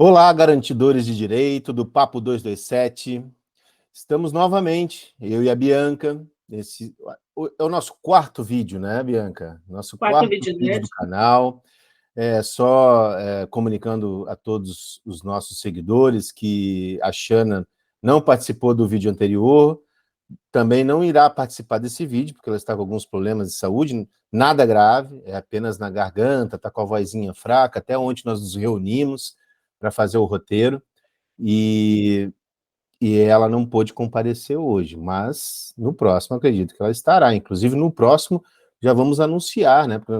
Olá, garantidores de direito do Papo 227. Estamos novamente, eu e a Bianca. É o nosso quarto vídeo, né, Bianca? Nosso quarto vídeo do canal. Comunicando a todos os nossos seguidores que a Xana não participou do vídeo anterior, também não irá participar desse vídeo, porque ela está com alguns problemas de saúde, nada grave, é apenas na garganta, está com a vozinha fraca, até ontem nós nos reunimos para fazer o roteiro, e ela não pôde comparecer hoje, mas no próximo acredito que ela estará. Inclusive no próximo já vamos anunciar, né? Porque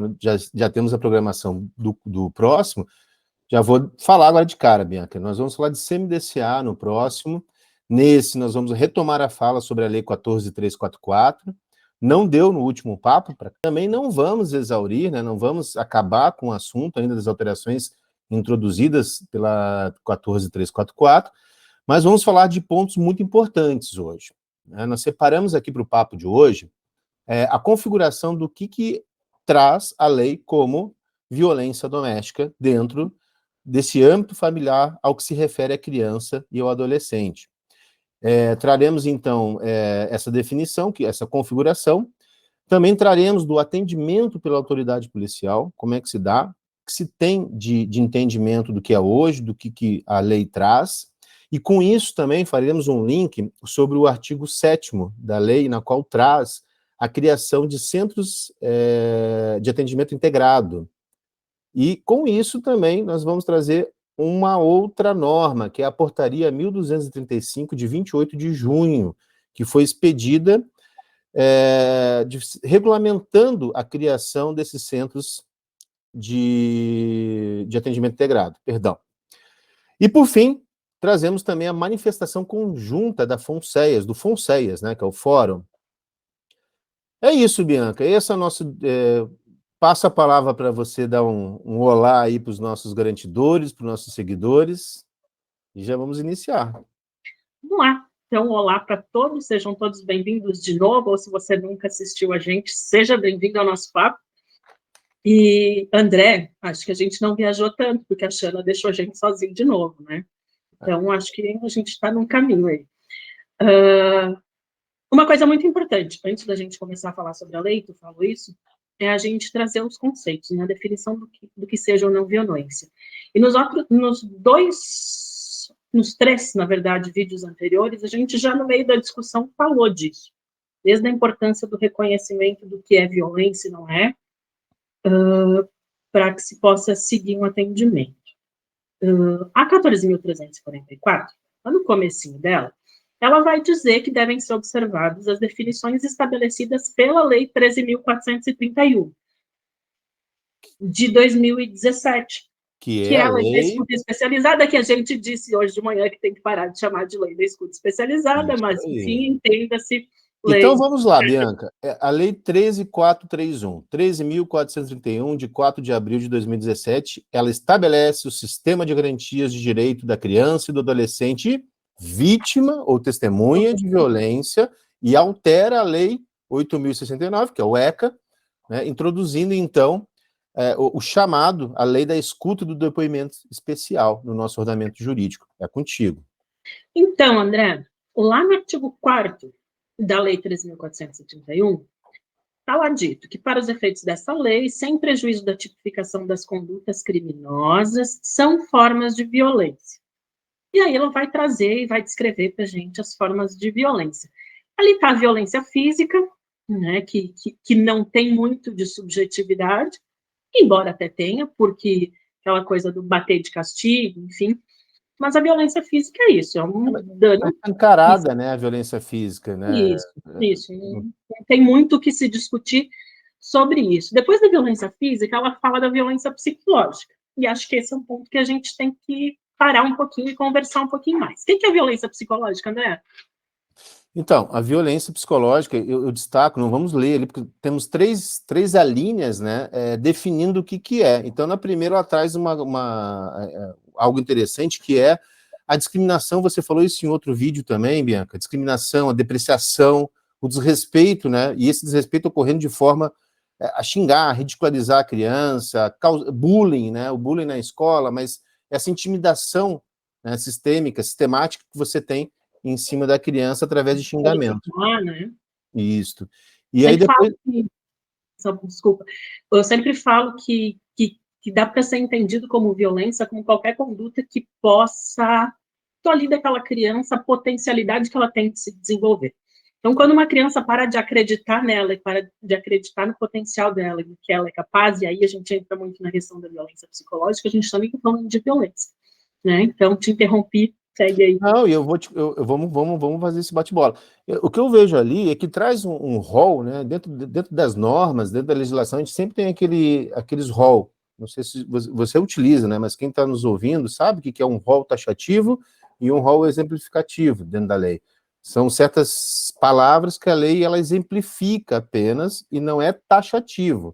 já temos a programação do próximo. Já vou falar agora de cara, Bianca. Nós vamos falar de CMDCA no próximo. Nesse, nós vamos retomar a fala sobre a Lei 14.344. Não deu no último papo, também não vamos exaurir, né? Não vamos acabar com o assunto ainda das alterações introduzidas pela 14.344, mas vamos falar de pontos muito importantes hoje. Nós separamos aqui para o papo de hoje a configuração do que traz a lei como violência doméstica dentro desse âmbito familiar ao que se refere à criança e ao adolescente. Traremos, então, essa definição, essa configuração. Também traremos do atendimento pela autoridade policial, como é que se dá, que se tem de entendimento do que é hoje, do que a lei traz. E com isso também faremos um link sobre o artigo 7º da lei, na qual traz a criação de centros de atendimento integrado. E com isso também nós vamos trazer uma outra norma, que é a portaria 1235 de 28 de junho, que foi expedida regulamentando a criação desses centros de atendimento integrado, perdão. E por fim, trazemos também a manifestação conjunta da FONSEAS, do FONSEAS, né, que é o fórum. É isso, Bianca, esse é o nosso... Passo a palavra para você dar um olá aí para os nossos garantidores, para os nossos seguidores, e já vamos iniciar. Vamos lá. Então, olá para todos, sejam todos bem-vindos de novo, ou se você nunca assistiu a gente, seja bem-vindo ao nosso papo. E, André, acho que a gente não viajou tanto, porque a Xana deixou a gente sozinho de novo, né? Então, acho que a gente está num caminho aí. Uma coisa muito importante, antes da gente começar a falar sobre a lei, tu falou isso, é a gente trazer os conceitos, né, a definição do que seja ou não violência. E nos três, na verdade, vídeos anteriores, a gente já no meio da discussão falou disso, desde a importância do reconhecimento do que é violência e não é, para que se possa seguir um atendimento. A 14.344, no comecinho dela, ela vai dizer que devem ser observadas as definições estabelecidas pela Lei 13.431, de 2017, que é a lei da escuta especializada, que a gente disse hoje de manhã que tem que parar de chamar de lei da escuta especializada, mas, enfim, entenda-se. Então, vamos lá, Bianca. A Lei 13.431, 13.431, de 4 de abril de 2017, ela estabelece o sistema de garantias de direito da criança e do adolescente vítima ou testemunha de violência e altera a Lei 8.069, que é o ECA, né, introduzindo, então, o chamado, a Lei da escuta do depoimento especial no nosso ordenamento jurídico. É contigo. Então, André, lá no artigo 4º da Lei 13.431, está lá dito que, para os efeitos dessa lei, sem prejuízo da tipificação das condutas criminosas, são formas de violência. E aí ela vai trazer e vai descrever para a gente as formas de violência. Ali está a violência física, né, que não tem muito de subjetividade, embora até tenha, porque aquela coisa do bater de castigo, enfim, mas a violência física é isso, é um dano. É encarada, né, a violência física, né? Isso. Não tem muito o que se discutir sobre isso. Depois da violência física, ela fala da violência psicológica. E acho que esse é um ponto que a gente tem que parar um pouquinho e conversar um pouquinho mais. O que é violência psicológica, André? Então, a violência psicológica, eu destaco, não vamos ler ali, porque temos três alíneas, né, definindo o que é. Então, na primeira, ela traz algo interessante, que é a discriminação. Você falou isso em outro vídeo também, Bianca, a discriminação, a depreciação, o desrespeito, né, e esse desrespeito ocorrendo de forma a xingar, a ridicularizar a criança, bullying, né, o bullying na escola, mas essa intimidação, né, sistêmica, sistemática que você tem em cima da criança através de xingamento. Né? Isso. E aí depois... Desculpa. Eu sempre falo que dá para ser entendido como violência, como qualquer conduta que possa tolir daquela criança a potencialidade que ela tem de se desenvolver. Então, quando uma criança para de acreditar nela e para de acreditar no potencial dela, e que ela é capaz, e aí a gente entra muito na questão da violência psicológica, a gente também está falando de violência. Né? Então, te interrompi, segue aí. Não, e vamos fazer esse bate-bola. O que eu vejo ali é que traz um rol, né, dentro das normas, dentro da legislação, a gente sempre tem aqueles rol. Não sei se você utiliza, né, mas quem está nos ouvindo sabe o que é um rol taxativo e um rol exemplificativo dentro da lei. São certas palavras que a lei ela exemplifica apenas e não é taxativo.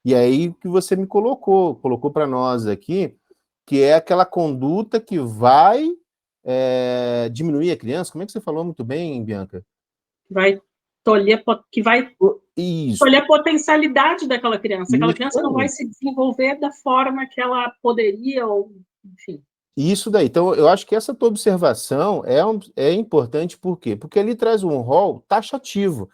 E aí que você me colocou para nós aqui, que é aquela conduta que vai diminuir a criança. Como é que você falou muito bem, Bianca? Que vai tolher a potencialidade daquela criança. Aquela criança não vai se desenvolver da forma que ela poderia, ou enfim. Isso daí. Então, eu acho que essa tua observação é importante, por quê? Porque ali traz um rol taxativo,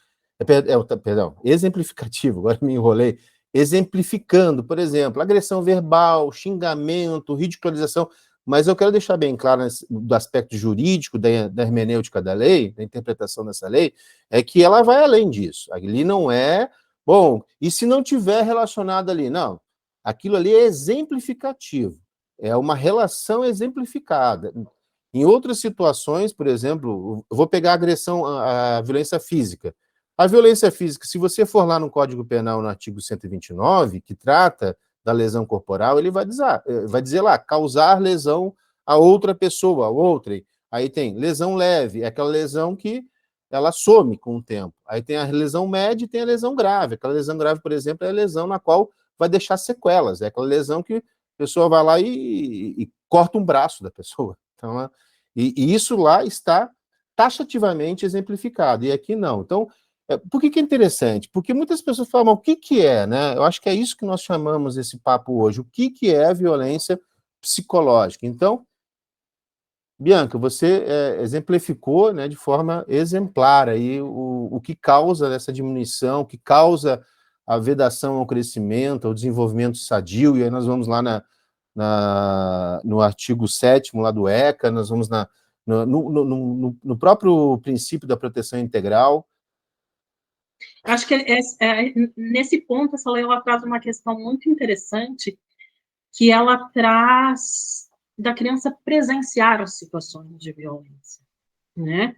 perdão, exemplificativo, agora me enrolei, exemplificando, por exemplo, agressão verbal, xingamento, ridicularização, mas eu quero deixar bem claro do aspecto jurídico, da hermenêutica da lei, da interpretação dessa lei, é que ela vai além disso. Ali não é, bom, e se não tiver relacionado ali? Não, aquilo ali é exemplificativo. É uma relação exemplificada. Em outras situações, por exemplo, eu vou pegar a agressão, a violência física. A violência física, se você for lá no Código Penal, no artigo 129, que trata da lesão corporal, ele vai dizer lá, causar lesão a outra pessoa, a outra. Aí tem lesão leve, é aquela lesão que ela some com o tempo. Aí tem a lesão média e tem a lesão grave. Aquela lesão grave, por exemplo, é a lesão na qual vai deixar sequelas. É aquela lesão que a pessoa vai lá e corta um braço da pessoa. Então, e isso lá está taxativamente exemplificado, e aqui não. Então, por que é interessante? Porque muitas pessoas falam, o que é, né? Eu acho que é isso que nós chamamos esse papo hoje. O que é a violência psicológica? Então, Bianca, você exemplificou, né, de forma exemplar aí o que causa essa diminuição, o que causa a vedação ao crescimento, ao desenvolvimento sadio, e aí nós vamos lá no artigo 7º lá do ECA, nós vamos no próprio princípio da proteção integral. Acho que nesse ponto, essa lei ela traz uma questão muito interessante, que ela traz da criança presenciar as situações de violência, né?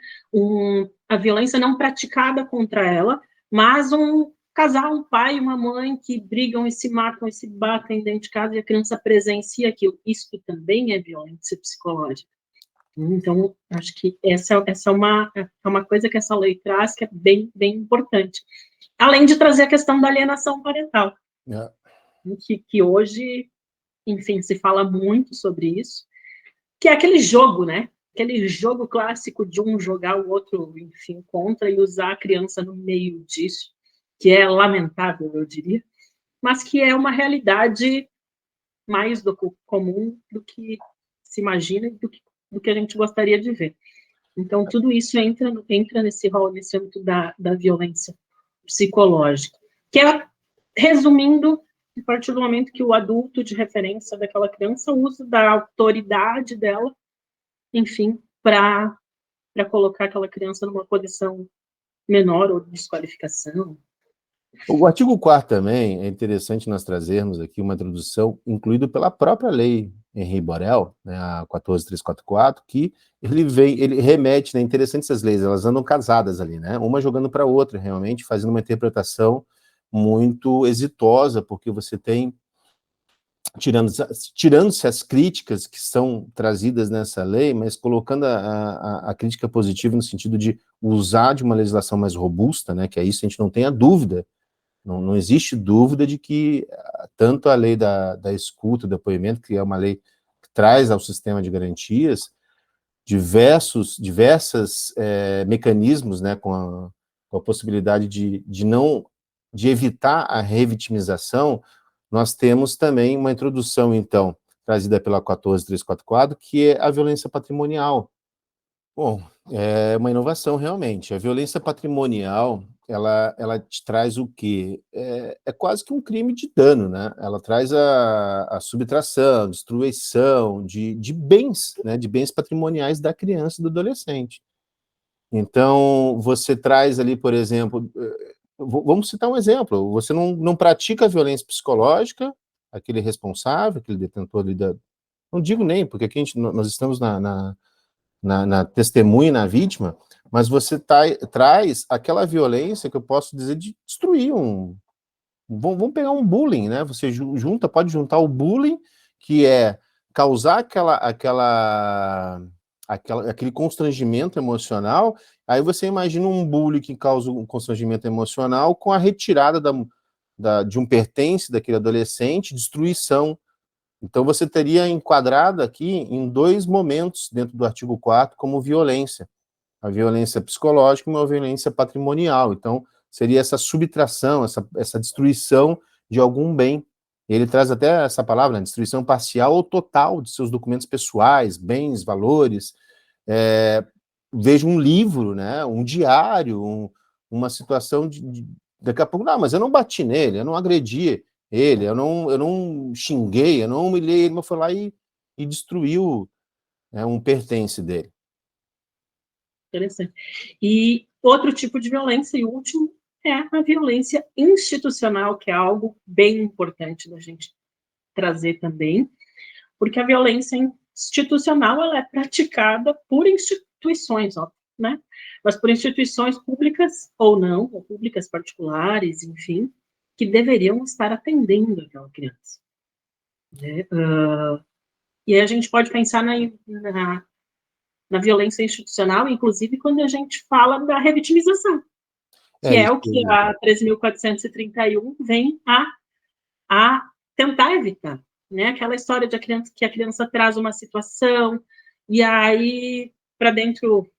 A violência não praticada contra ela, mas um casal, um pai e uma mãe que brigam e se matam e se batem dentro de casa e a criança presencia aquilo. Isso também é violência psicológica. Então, acho que essa é uma coisa que essa lei traz que é bem, bem importante. Além de trazer a questão da alienação parental, que hoje, enfim, se fala muito sobre isso, que é aquele jogo, né? Aquele jogo clássico de um jogar o outro, enfim, contra e usar a criança no meio disso, que é lamentável, eu diria, mas que é uma realidade mais comum do que se imagina e do que a gente gostaria de ver. Então, tudo isso entra nesse rol, nesse âmbito da violência psicológica, que é, resumindo, a partir do momento que o adulto de referência daquela criança usa da autoridade dela, enfim, para colocar aquela criança numa posição menor ou de desqualificação. O artigo 4º também é interessante nós trazermos aqui uma introdução, incluído pela própria lei Henri Borel, né, a 14.344, que ele remete, né, interessante essas leis, elas andam casadas ali, né, uma jogando para a outra, realmente, fazendo uma interpretação muito exitosa, porque você tem, tirando-se as críticas que são trazidas nessa lei, mas colocando a crítica positiva no sentido de usar de uma legislação mais robusta, né, que é isso, a gente não tem a dúvida. Não existe dúvida de que tanto a lei da escuta, do depoimento, que é uma lei que traz ao sistema de garantias diversos mecanismos, né, com a possibilidade de evitar a revitimização, nós temos também uma introdução, então, trazida pela 14344, que é a violência patrimonial. Bom, é uma inovação realmente. A violência patrimonial, ela te traz o quê? É quase que um crime de dano, né? Ela traz a subtração, destruição de bens, né? De bens patrimoniais da criança e do adolescente. Então, você traz ali, por exemplo, vamos citar um exemplo, você não pratica violência psicológica, aquele responsável, aquele detentor ali da... Não digo nem, porque aqui nós estamos na testemunha, na vítima, mas você traz aquela violência que eu posso dizer de destruir vamos pegar um bullying, né? Você pode juntar o bullying, que é causar aquele constrangimento emocional, aí você imagina um bullying que causa um constrangimento emocional com a retirada de um pertence daquele adolescente, destruição. Então, você teria enquadrado aqui em 2 momentos dentro do artigo 4º como violência. A violência psicológica e uma violência patrimonial. Então, seria essa subtração, essa destruição de algum bem. Ele traz até essa palavra, né, destruição parcial ou total de seus documentos pessoais, bens, valores. Veja um livro, né, um diário, uma situação daqui a pouco, não, mas eu não bati nele, eu não agredi ele, eu não xinguei, eu não humilhei ele, mas foi lá e destruiu, né, um pertence dele. Interessante. E outro tipo de violência, e o último, é a violência institucional, que é algo bem importante da gente trazer também, porque a violência institucional ela é praticada por instituições, ó, né? Mas por instituições públicas ou não, ou públicas particulares, enfim, que deveriam estar atendendo aquela criança. Né? E aí a gente pode pensar na violência institucional, inclusive quando a gente fala da revitimização, que é o que a 13.431 vem a tentar evitar, né? Aquela história que a criança traz uma situação e aí para dentro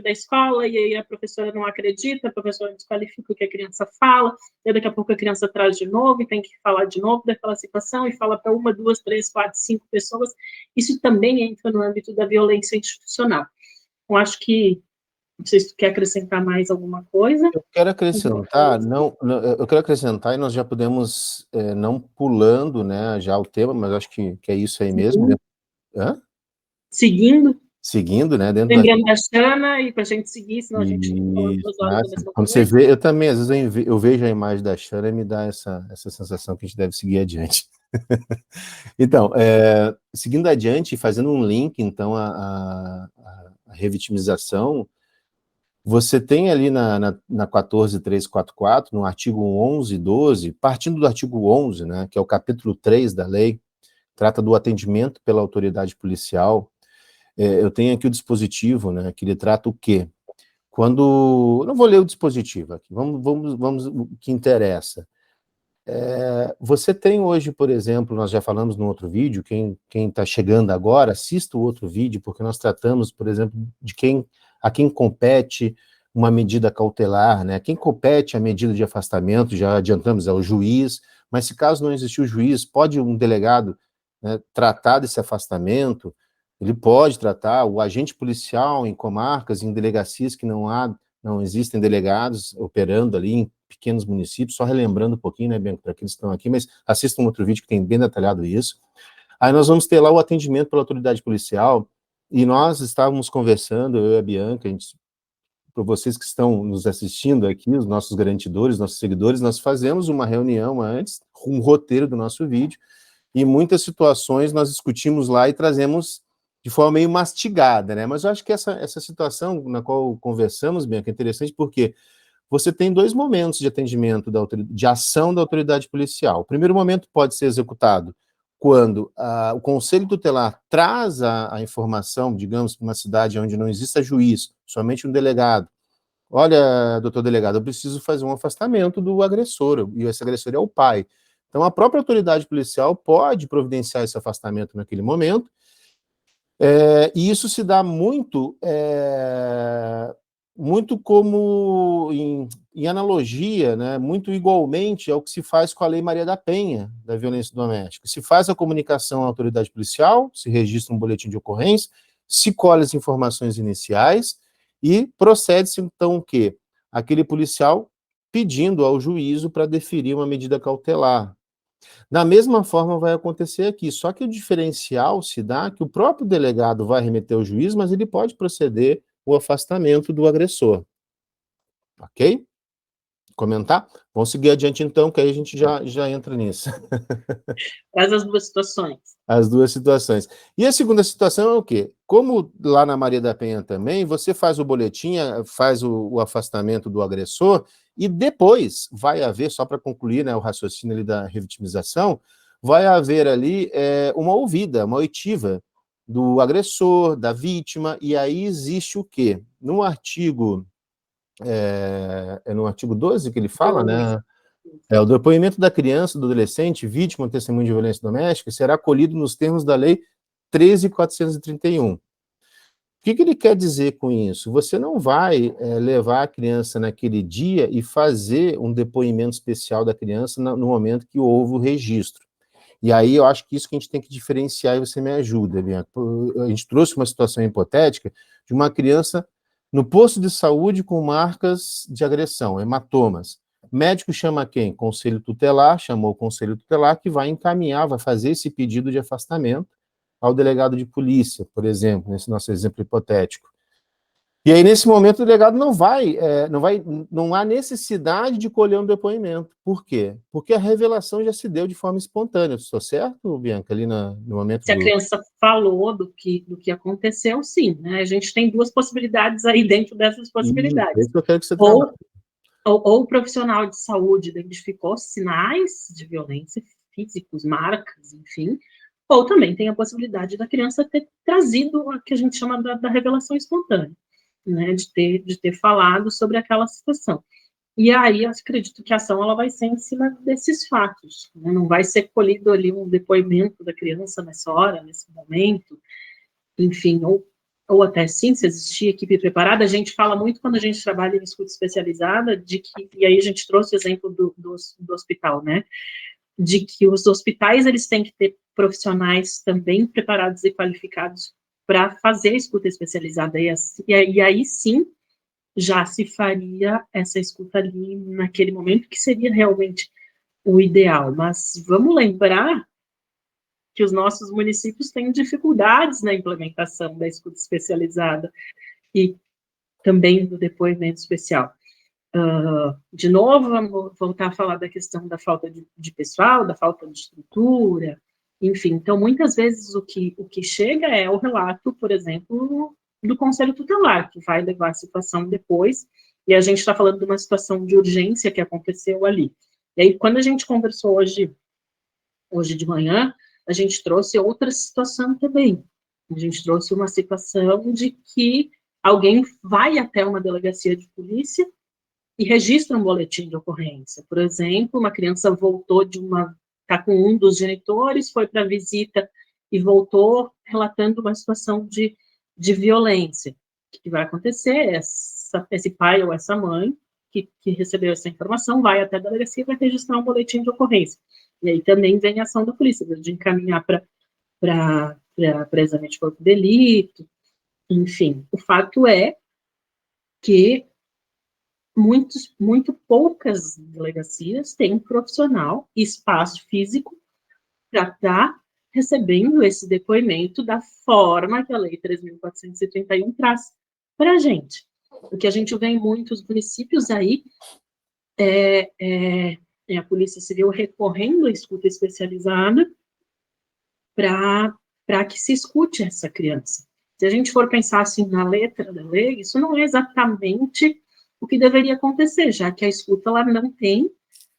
da escola, e aí a professora não acredita, a professora desqualifica o que a criança fala, e daqui a pouco a criança traz de novo e tem que falar de novo daquela situação e fala para 1, 2, 3, 4, 5 pessoas. Isso também entra no âmbito da violência institucional. Eu acho que, não sei se tu quer acrescentar mais alguma coisa. Eu quero acrescentar, eu quero acrescentar, e nós já podemos, não pulando, né, já o tema, mas acho que é isso aí mesmo. Né? Seguindo, né, dentro Lembrando da Xana, e para a gente seguir, senão a gente fica falando 2 horas da mesma quando coisa. você vê, eu também, às vezes eu vejo a imagem da Xana e me dá essa sensação que a gente deve seguir adiante. Então, seguindo adiante, fazendo um link, então, a revitimização, você tem ali na 14344, no artigo 11 e 12, partindo do artigo 11, né, que é o capítulo 3 da lei, trata do atendimento pela autoridade policial. Eu tenho aqui o dispositivo, né, que ele trata o quê? Quando... Não vou ler o dispositivo aqui, vamos o que interessa. Você tem hoje, por exemplo, nós já falamos no outro vídeo, quem está chegando agora, assista o outro vídeo, porque nós tratamos, por exemplo, de a quem compete uma medida cautelar, né? Quem compete a medida de afastamento, já adiantamos, é o juiz, mas se caso não existir o juiz, pode um delegado, né, tratar desse afastamento, ele pode tratar, o agente policial em comarcas, em delegacias que não existem delegados operando ali em pequenos municípios, só relembrando um pouquinho, né, Bianca, para aqueles que estão aqui, mas assistam um outro vídeo que tem bem detalhado isso. Aí nós vamos ter lá o atendimento pela autoridade policial, e nós estávamos conversando, eu e a Bianca, para vocês que estão nos assistindo aqui, os nossos garantidores, nossos seguidores, nós fazemos uma reunião antes, um roteiro do nosso vídeo, e muitas situações nós discutimos lá e trazemos de forma meio mastigada, né? Mas eu acho que essa situação na qual conversamos, Bianca, é interessante porque você tem 2 momentos de atendimento de ação da autoridade policial. O primeiro momento pode ser executado quando o Conselho Tutelar traz a informação, digamos, para uma cidade onde não exista juiz, somente um delegado. Olha, doutor delegado, eu preciso fazer um afastamento do agressor, e esse agressor é o pai. Então, a própria autoridade policial pode providenciar esse afastamento naquele momento, e isso se dá muito muito como em analogia, né, muito igualmente ao que se faz com a Lei Maria da Penha, da violência doméstica. Se faz a comunicação à autoridade policial, se registra um boletim de ocorrência, se colhe as informações iniciais e procede-se, então, o quê? Aquele policial pedindo ao juízo para deferir uma medida cautelar. Da mesma forma vai acontecer aqui, só que o diferencial se dá que o próprio delegado vai remeter ao juiz, mas ele pode proceder o afastamento do agressor. Ok? Comentar? Vamos seguir adiante então, que aí a gente já entra nisso. Quais as duas situações? As duas situações. E a segunda situação é o quê? Como lá na Maria da Penha também, você faz o boletim, faz o afastamento do agressor, e depois vai haver, só para concluir, né, o raciocínio ali da revitimização, vai haver ali uma ouvida, uma oitiva do agressor, da vítima, e aí existe o quê? No artigo, no artigo 12 que ele fala, né? O depoimento da criança, do adolescente, vítima ou testemunho de violência doméstica, será acolhido nos termos da Lei 13.431. O que ele quer dizer com isso? Você não vai levar a criança naquele dia e fazer um depoimento especial da criança no momento que houve o registro. E aí eu acho que isso que a gente tem que diferenciar e você me ajuda, Bianca. A gente trouxe uma situação hipotética de uma criança no posto de saúde com marcas de agressão, hematomas. Médico chama quem? Conselho tutelar, chamou o conselho tutelar que vai encaminhar, vai fazer esse pedido de afastamento ao delegado de polícia, por exemplo, nesse nosso exemplo hipotético. E aí, nesse momento, o delegado não há necessidade de colher um depoimento. Por quê? Porque a revelação já se deu de forma espontânea. Estou certo, Bianca, ali no momento Se a criança falou do que aconteceu, sim, né? A gente tem duas possibilidades aí dentro dessas possibilidades. Isso que eu quero que você Ou o profissional de saúde identificou sinais de violência físicos, marcas, enfim, ou também tem a possibilidade da criança ter trazido o que a gente chama da revelação espontânea, né, de ter falado sobre aquela situação. E aí eu acredito que a ação ela vai ser em cima desses fatos, né? Não vai ser colhido ali um depoimento da criança nessa hora, nesse momento, enfim, ou até sim, se existir equipe preparada, a gente fala muito quando a gente trabalha em escuta especializada, de que, e aí a gente trouxe o exemplo do hospital, né, de que os hospitais, eles têm que ter profissionais também preparados e qualificados para fazer a escuta especializada, e aí sim, já se faria essa escuta ali naquele momento, que seria realmente o ideal, mas vamos lembrar que os nossos municípios têm dificuldades na implementação da escuta especializada e também do depoimento especial. De novo, vamos voltar a falar da questão da falta de pessoal, da falta de estrutura, enfim. Então, muitas vezes, o que chega é o relato, por exemplo, do conselho tutelar, que vai levar a situação depois, e a gente está falando de uma situação de urgência que aconteceu ali. E aí, quando a gente conversou hoje de manhã, a gente trouxe outra situação também. A gente trouxe uma situação de que alguém vai até uma delegacia de polícia e registra um boletim de ocorrência. Por exemplo, uma criança voltou está com um dos genitores, foi para visita e voltou relatando uma situação de violência. O que vai acontecer? Esse pai ou essa mãe que recebeu essa informação vai até a delegacia e vai registrar um boletim de ocorrência. E aí também vem a ação da polícia, de encaminhar para exame de corpo de delito, enfim. O fato é que muito poucas delegacias têm um profissional e espaço físico para estar recebendo esse depoimento da forma que a Lei 3.431 traz para a gente. O que a gente vê em muitos municípios aí é a Polícia Civil recorrendo à escuta especializada para que se escute essa criança. Se a gente for pensar assim na letra da lei, isso não é exatamente o que deveria acontecer, já que a escuta ela não tem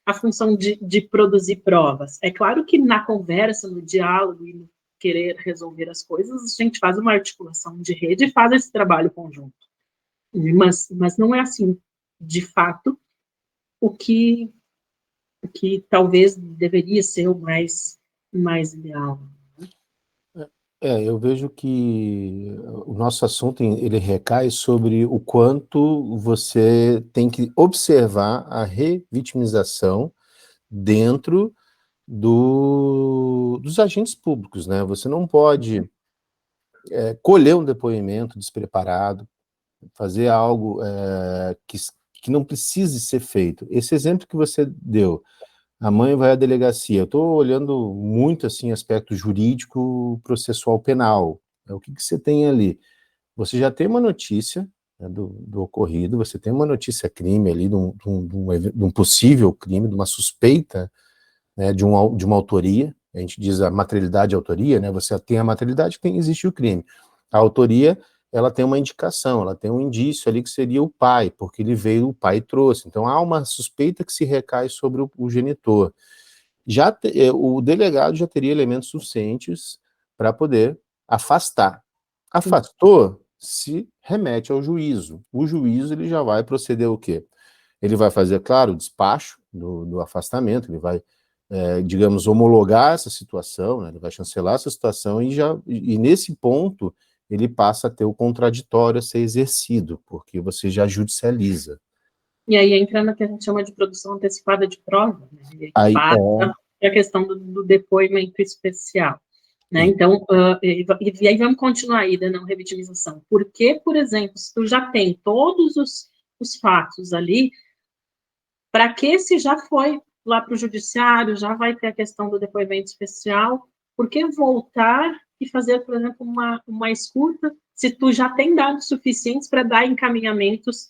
a função de produzir provas. É claro que na conversa, no diálogo e no querer resolver as coisas, a gente faz uma articulação de rede e faz esse trabalho conjunto. Mas não é assim, de fato, o que talvez deveria ser o mais ideal. Eu vejo que o nosso assunto ele recai sobre o quanto você tem que observar a revitimização dentro dos agentes públicos, né? Você não pode colher um depoimento despreparado, fazer algo que não precise ser feito. Esse exemplo que você deu, a mãe vai à delegacia. Eu estou olhando muito assim aspecto jurídico, processual, penal. O que você tem ali? Você já tem uma notícia, né, do ocorrido, você tem uma notícia crime ali, de um possível crime, de uma suspeita, né, de uma autoria. A gente diz a materialidade e autoria, né? Você tem a materialidade, existe o crime. A autoria, ela tem uma indicação, ela tem um indício ali que seria o pai, porque ele veio, o pai trouxe. Então há uma suspeita que se recai sobre o genitor. O delegado já teria elementos suficientes para poder afastar. Afastou, se remete ao juízo. O juízo ele já vai proceder o quê? Ele vai fazer, claro, o despacho do afastamento, ele vai, digamos, homologar essa situação, né? Ele vai chancelar essa situação e nesse ponto ele passa a ter o contraditório a ser exercido, porque você já judicializa. E aí entra na que a gente chama de produção antecipada de prova, né? E aí Aí, passa a questão do depoimento especial. Né? Então, e aí vamos continuar aí da não revitimização. Porque, por exemplo, se tu já tem todos os fatos ali, para que se já foi lá para o judiciário, já vai ter a questão do depoimento especial, por que voltar e fazer, por exemplo, uma escuta, se tu já tem dados suficientes para dar encaminhamentos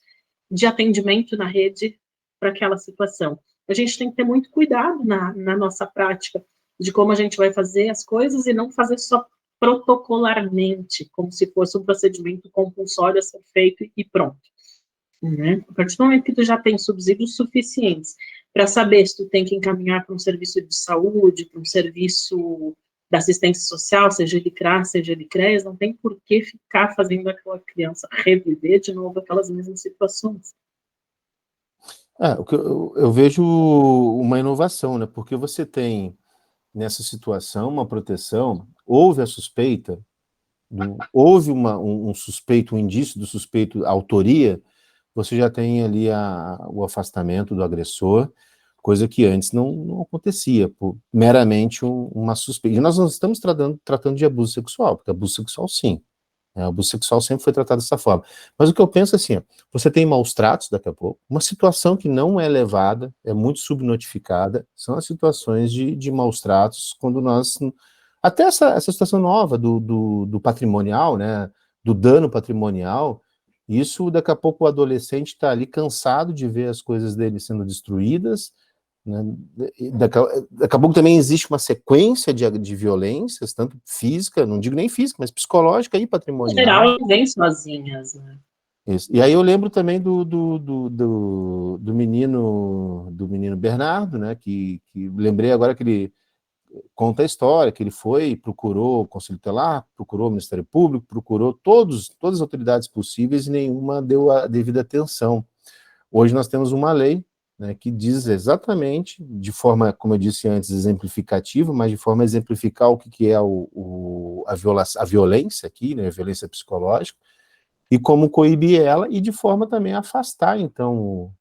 de atendimento na rede para aquela situação? A gente tem que ter muito cuidado na nossa prática de como a gente vai fazer as coisas e não fazer só protocolarmente, como se fosse um procedimento compulsório a ser feito e pronto. Né? A partir do momento que tu já tem subsídios suficientes para saber se tu tem que encaminhar para um serviço de saúde, para um serviço da assistência social, seja ele CRAS, seja ele CREAS, não tem por que ficar fazendo aquela criança reviver de novo aquelas mesmas situações. o que eu vejo uma inovação, né? Porque você tem nessa situação uma proteção, houve a suspeita, houve um suspeito, um indício do suspeito, a autoria, você já tem ali o afastamento do agressor, coisa que antes não acontecia, por meramente uma suspeita. E nós não estamos tratando de abuso sexual, porque abuso sexual sim. O abuso sexual sempre foi tratado dessa forma. Mas o que eu penso assim, você tem maus tratos daqui a pouco, uma situação que não é levada, é muito subnotificada, são as situações de maus tratos, quando nós... Até essa situação nova do patrimonial, né, do dano patrimonial, isso daqui a pouco o adolescente está ali cansado de ver as coisas dele sendo destruídas, né? Daqui a pouco também existe uma sequência de violências, tanto física, não digo nem física, mas psicológica e patrimonial. Em geral, vêm sozinhas, né? Isso. E aí eu lembro também do menino Bernardo, né? Que lembrei agora que ele conta a história, que ele foi, procurou o Conselho Tutelar, procurou o Ministério Público, procurou todas as autoridades possíveis e nenhuma deu a devida atenção. Hoje nós temos uma lei, né, que diz exatamente, de forma, como eu disse antes, exemplificativa, mas de forma a exemplificar o que é a violência aqui, né, a violência psicológica, e como coibir ela, e de forma também a afastar, então,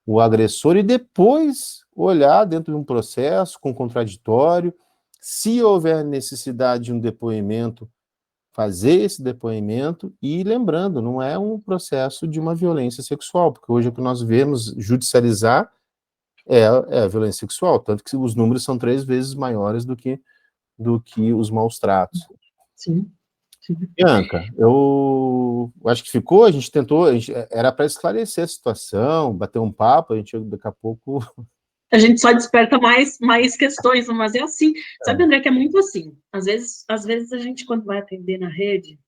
o agressor, e depois olhar dentro de um processo com contraditório, se houver necessidade de um depoimento, fazer esse depoimento, e lembrando, não é um processo de uma violência sexual, porque hoje o que nós vemos judicializar é a violência sexual, tanto que os números são 3 vezes maiores do que os maus tratos. Sim. Bianca, eu acho que ficou, a gente tentou, era para esclarecer a situação, bater um papo, a gente daqui a pouco... A gente só desperta mais questões, mas é assim. Sabe, André, que é muito assim. Às vezes a gente, quando vai atender na rede,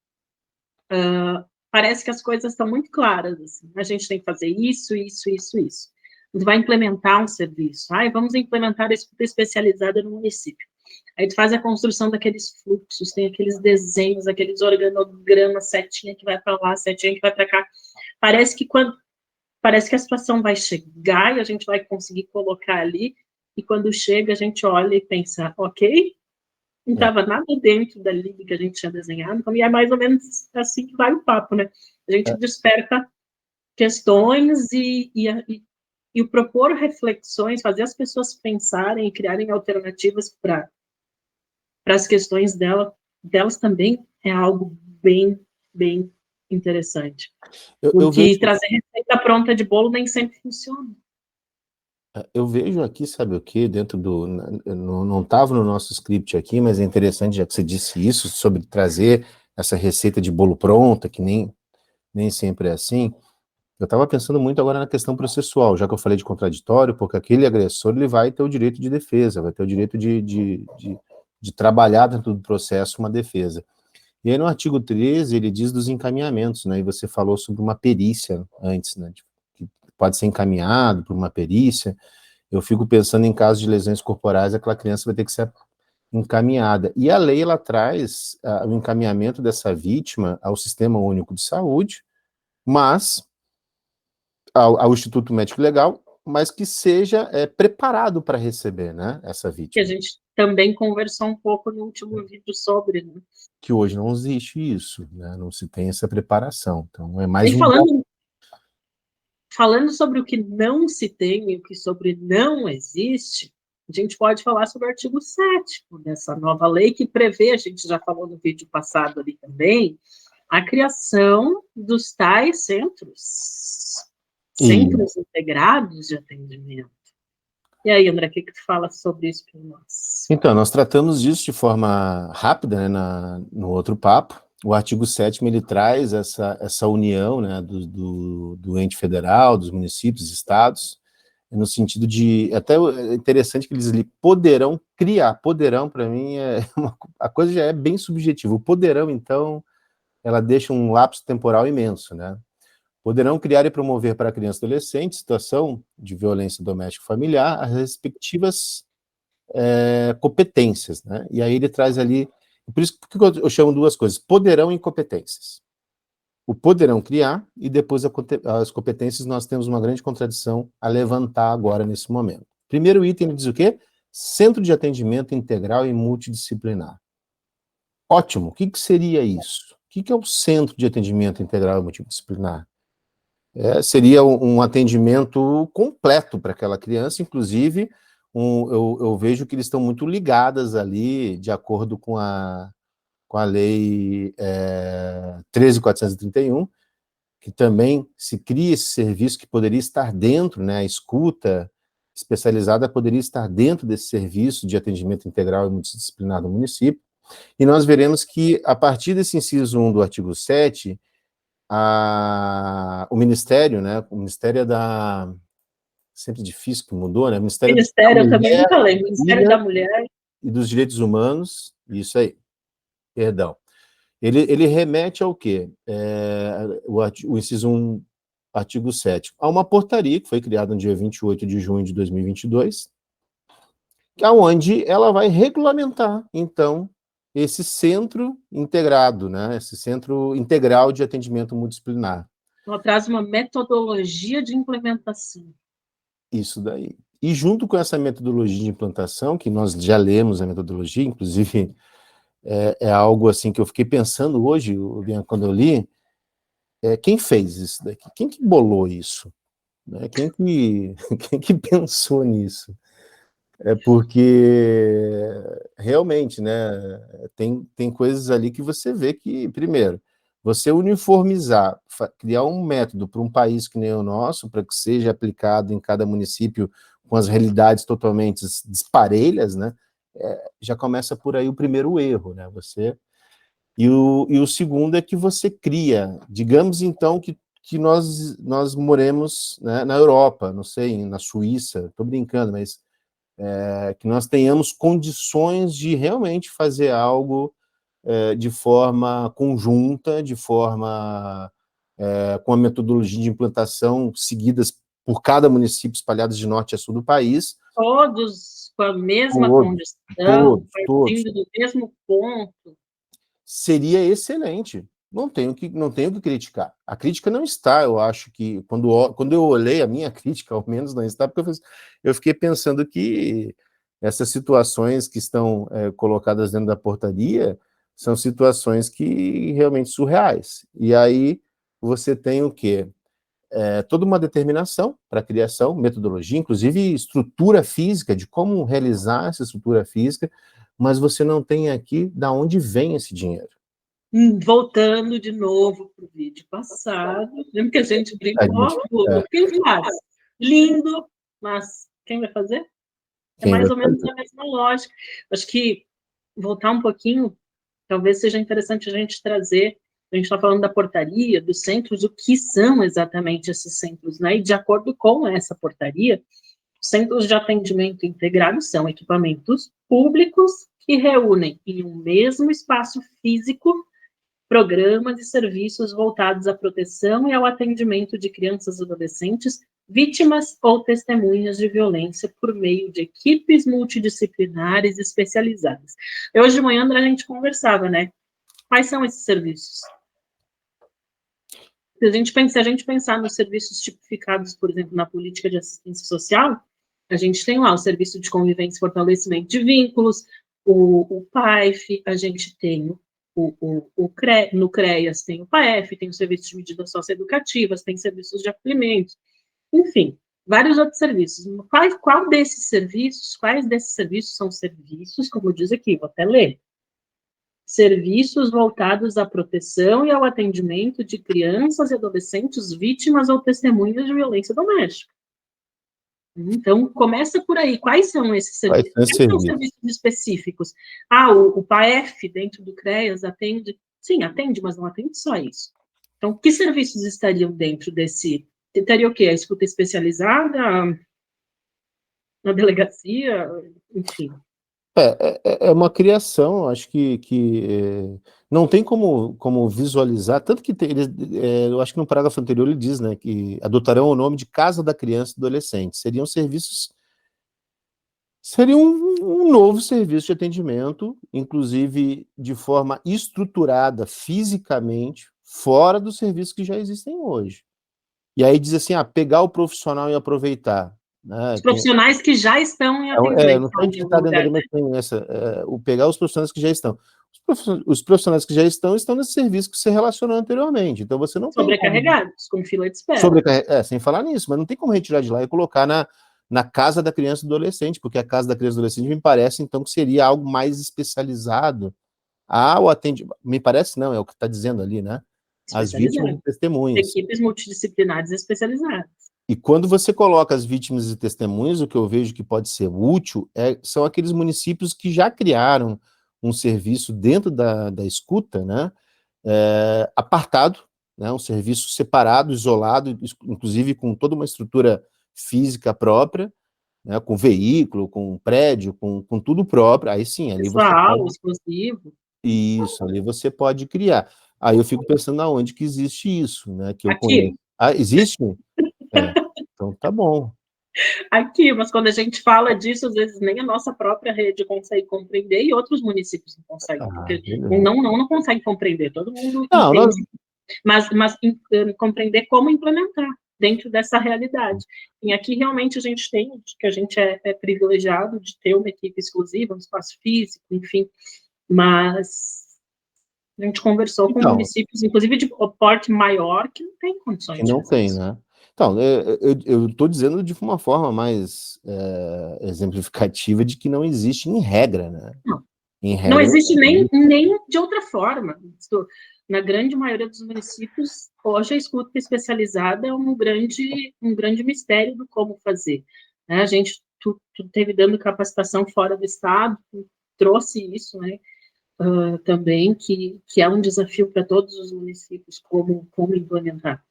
parece que as coisas estão muito claras. Assim. A gente tem que fazer isso, isso, isso, isso. A gente vai implementar um serviço. Vamos implementar a escuta especializada no município. Aí tu faz a construção daqueles fluxos, tem aqueles desenhos, aqueles organogramas, setinha que vai para lá, setinha que vai para cá. Parece que a situação vai chegar e a gente vai conseguir colocar ali, e quando chega a gente olha e pensa, ok, Não estava nada dentro da linha que a gente tinha desenhado, então, e é mais ou menos assim que vai o papo, né? A gente desperta questões e o propor reflexões, fazer as pessoas pensarem e criarem alternativas para as questões delas também é algo bem, bem interessante. Eu vejo, Porque trazer receita pronta de bolo nem sempre funciona. eu vejo aqui, sabe o quê? Dentro do. Não estava no nosso script aqui, mas é interessante, já que você disse isso, sobre trazer essa receita de bolo pronta, que nem sempre é assim. Eu estava pensando muito agora na questão processual, já que eu falei de contraditório, porque aquele agressor ele vai ter o direito de defesa, vai ter o direito de trabalhar dentro do processo uma defesa. E aí no artigo 13 ele diz dos encaminhamentos, né? E você falou sobre uma perícia antes, né? Que pode ser encaminhado por uma perícia. Eu fico pensando em casos de lesões corporais, aquela criança vai ter que ser encaminhada. E a lei, ela traz o encaminhamento dessa vítima ao Sistema Único de Saúde, mas ao Instituto Médico Legal, mas que seja preparado para receber, né, essa Que a vítima. gente também conversou um pouco no último vídeo sobre, né? Que hoje não existe isso, né, não se tem essa preparação. Então, é mais E um... falando sobre o que não se tem e o que sobre não existe, a gente pode falar sobre o artigo 7º dessa nova lei que prevê, a gente já falou no vídeo passado ali também, a criação dos tais centros integrados de atendimento. E aí, André, o que tu fala sobre isso para nós? Então, nós tratamos disso de forma rápida, né, no outro papo. O artigo 7º, ele traz essa união, né, do ente federal, dos municípios, estados, no sentido de, até é interessante que eles ali poderão criar. Poderão, para mim, a coisa já é bem subjetiva. O poderão, então, ela deixa um lapso temporal imenso, né? Poderão criar e promover para criança e adolescente situação de violência doméstica familiar as respectivas competências, né? E aí ele traz ali, por isso que eu chamo duas coisas, poderão e competências. O poderão criar e depois as competências nós temos uma grande contradição a levantar agora nesse momento. Primeiro item ele diz o quê? Centro de atendimento integral e multidisciplinar. Ótimo, o que seria isso? O que é o Centro de Atendimento Integral e Multidisciplinar? Seria um atendimento completo para aquela criança, inclusive eu vejo que eles estão muito ligadas ali, de acordo com a lei 13.431, que também se cria esse serviço que poderia estar dentro, né, a escuta especializada poderia estar dentro desse serviço de atendimento integral e multidisciplinar do município, e nós veremos que, a partir desse inciso 1 do artigo 7, o Ministério, né, o Ministério da... Sempre difícil que mudou, né? Ministério da Ministério, eu também Mulher, nunca lembro, Ministério da Mulher e dos Direitos Humanos, isso aí, perdão. Ele remete ao quê? O inciso 1, artigo 7, a uma portaria que foi criada no dia 28 de junho de 2022, onde ela vai regulamentar, então, esse centro integrado, né? Esse centro integral de atendimento multidisciplinar. ela traz uma metodologia de implementação. Isso daí. E junto com essa metodologia de implantação, que nós já lemos a metodologia, inclusive é algo assim que eu fiquei pensando hoje, quando eu li, quem fez isso daqui? Quem que bolou isso? Né? Quem que pensou nisso? Porque realmente, né, tem coisas ali que você vê que, primeiro, você uniformizar, criar um método para um país que nem o nosso, para que seja aplicado em cada município com as realidades totalmente disparelhas, né, já começa por aí o primeiro erro, né, e o segundo é que você cria, digamos então que nós moremos, né, na Europa, não sei, na Suíça, estou brincando, mas que nós tenhamos condições de realmente fazer algo de forma conjunta, de forma com a metodologia de implantação seguidas por cada município espalhados de norte a sul do país. Todos com a mesma Todos, condição, todos. partindo do mesmo ponto. Seria excelente. Não tenho que criticar. A crítica não está, eu acho que, quando eu olhei a minha crítica, ao menos não está, porque eu fiquei pensando que essas situações que estão colocadas dentro da portaria são situações que realmente surreais. E aí você tem o quê? Toda uma determinação para a criação, metodologia, inclusive estrutura física, de como realizar essa estrutura física, mas você não tem aqui de onde vem esse dinheiro. Voltando de novo para o vídeo passado, lembra que a gente brincou? Quem faz? Lindo, mas quem vai fazer? É mais ou menos a mesma lógica. Acho que voltar um pouquinho, talvez seja interessante a gente trazer, a gente está falando da portaria, dos centros, o que são exatamente esses centros, né? E de acordo com essa portaria, centros de atendimento integrado são equipamentos públicos que reúnem em um mesmo espaço físico programas e serviços voltados à proteção e ao atendimento de crianças e adolescentes vítimas ou testemunhas de violência por meio de equipes multidisciplinares especializadas. Hoje de manhã, André, a gente conversava, né? Quais são esses serviços? Se a gente pensar nos serviços tipificados, por exemplo, na política de assistência social, a gente tem lá o Serviço de Convivência e Fortalecimento de Vínculos, o PAEF, a gente tem no CREAS tem o PAEF, tem o Serviço de Medidas Socioeducativas, tem serviços de acolhimento, enfim, vários outros serviços. Quais desses serviços são serviços, como diz aqui, vou até ler, serviços voltados à proteção e ao atendimento de crianças e adolescentes vítimas ou testemunhas de violência doméstica. Então, começa por aí. Quais são esses serviços? Quais são os serviços específicos? O PAEF, dentro do CREAS, atende? Sim, atende, mas não atende só isso. Então, que serviços estariam dentro desse? Teria o quê? A escuta especializada? Na delegacia? Enfim. É uma criação, acho que não tem como visualizar, tanto que eu acho que no parágrafo anterior ele diz, né, que adotarão o nome de Casa da Criança e Adolescente. Seriam serviços, seria um novo serviço de atendimento, inclusive de forma estruturada, fisicamente, fora dos serviços que já existem hoje. E aí diz assim, pegar o profissional e aproveitar. Os profissionais que já estão em atendimento. Não tem que estar dentro da mas tem pegar os profissionais que já estão. Os profissionais que já estão nesse serviço que você relacionou anteriormente. Então você não sobrecarregados, com fila de espera. Sem falar nisso, mas não tem como retirar de lá e colocar na casa da criança e do adolescente, porque a casa da criança e do adolescente me parece, então, que seria algo mais especializado ao atendimento. Me parece não, é o que está dizendo ali, né? As vítimas e testemunhas. Equipes multidisciplinares especializadas. E quando você coloca as vítimas e testemunhas, o que eu vejo que pode ser útil são aqueles municípios que já criaram um serviço dentro da escuta, né, apartado, né, um serviço separado, isolado, inclusive com toda uma estrutura física própria, né, com veículo, com prédio, com tudo próprio. Aí sim, ali você pode... exclusivo. Isso, ali você pode criar. Aí eu fico pensando aonde que existe isso, né, que eu conheço. Existe? Então tá bom. Aqui, mas quando a gente fala disso, às vezes nem a nossa própria rede consegue compreender e outros municípios não conseguem, porque não consegue compreender, todo mundo entende, mas compreender como implementar dentro dessa realidade. E aqui realmente a gente tem, que a gente é privilegiado de ter uma equipe exclusiva, um espaço físico, enfim, mas a gente conversou com municípios, inclusive de porte maior, que não tem condições de fazer isso. Que não tem, né? Então, eu estou dizendo de uma forma mais exemplificativa de que não existe em regra, né? Não existe nem de outra forma. Na grande maioria dos municípios, hoje a escuta especializada é um grande mistério do como fazer. A gente teve dando capacitação fora do estado, trouxe isso, né? Também, que é um desafio para todos os municípios, como implementar.